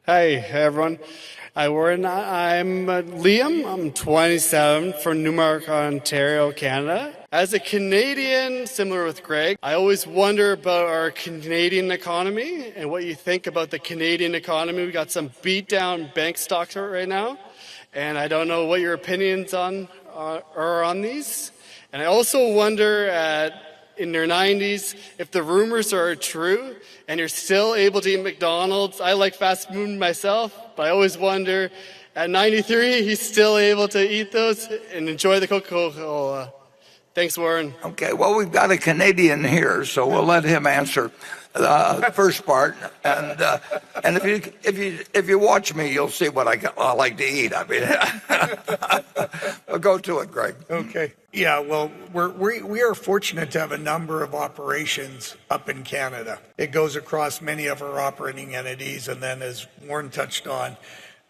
Hi, everyone. I'm Liam. I'm 27 from Newmark, Ontario, Canada. As a Canadian, similar with Greg, I always wonder about our Canadian economy and what you think about the Canadian economy. We got some beat down bank stocks right now, and I don't know what your opinions are on these. And I also wonder in their 90s, if the rumors are true and you're still able to eat McDonald's. I like fast food myself, but I always wonder, at 93, he's still able to eat those and enjoy the Coca-Cola. Thanks, Warren. Okay, well, we've got a Canadian here, so we'll let him answer the first part. And if you watch me, you'll see what I like to eat. I mean, I'll go to it, Greg. Okay. Yeah, well, we are fortunate to have a number of operations up in Canada. It goes across many of our operating entities, and then as Warren touched on,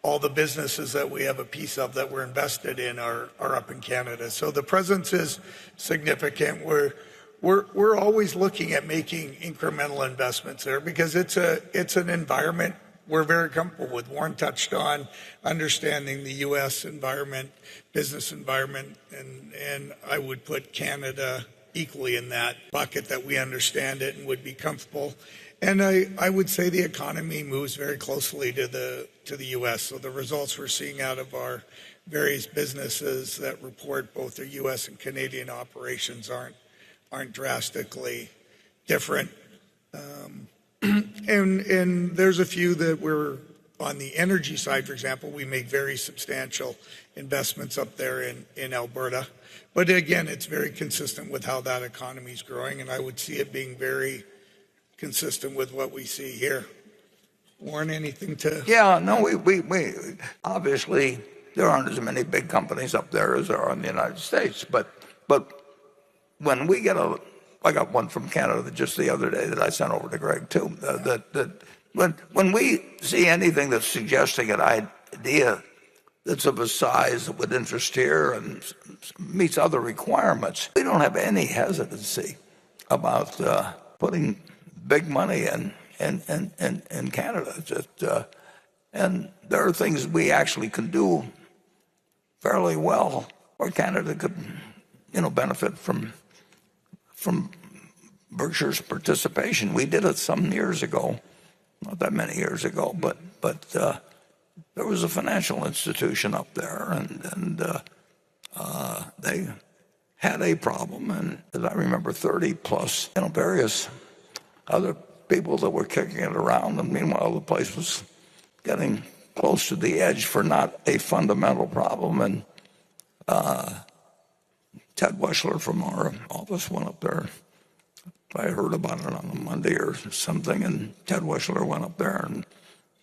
all the businesses that we have a piece of that we're invested in are up in Canada. So the presence is significant. We're always looking at making incremental investments there because it's an environment we're very comfortable with. Warren touched on understanding the U.S. environment, business environment, and I would put Canada equally in that bucket that we understand it and would be comfortable. And I would say the economy moves very closely to the U.S. So the results we're seeing out of our various businesses that report both their U.S. and Canadian operations aren't drastically different. And there's a few that we're on the energy side, for example, we make very substantial investments up there in Alberta. But again, it's very consistent with how that economy is growing, and I would see it being very consistent with what we see here. Warren, anything to? Yeah, no, we obviously there aren't as many big companies up there as there are in the United States, but when we get I got one from Canada just the other day that I sent over to Greg too. When we see anything that's suggesting an idea that's of a size that would interest here and meets other requirements, we don't have any hesitancy about putting big money in Canada. And there are things we actually can do fairly well, or Canada could, benefit from Berkshire's participation. We did it some years ago, not that many years ago, but there was a financial institution up there, and they had a problem, and as I remember, 30 plus, various other people that were kicking it around, and meanwhile the place was getting close to the edge for not a fundamental problem. And Ted Weschler from our office went up there. I heard about it on a Monday or something, and Ted Weschler went up there, and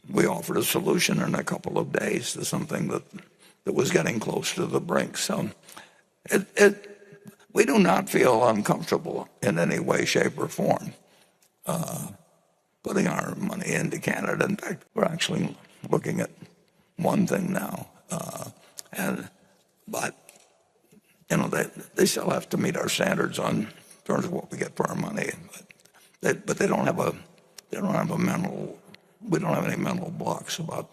we offered a solution in a couple of days to something that was getting close to the brink. So we do not feel uncomfortable in any way, shape, or form putting our money into Canada. In fact, we're actually looking at one thing now, but they still have to meet our standards in terms of what we get for our money. But they don't have we don't have any mental blocks about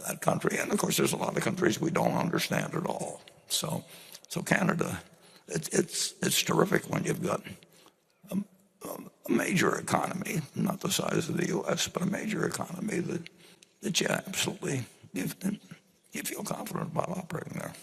that country. And of course, there's a lot of countries we don't understand at all. So Canada, it's terrific when you've got a major economy, not the size of the U.S., but a major economy that you absolutely you feel confident about operating there.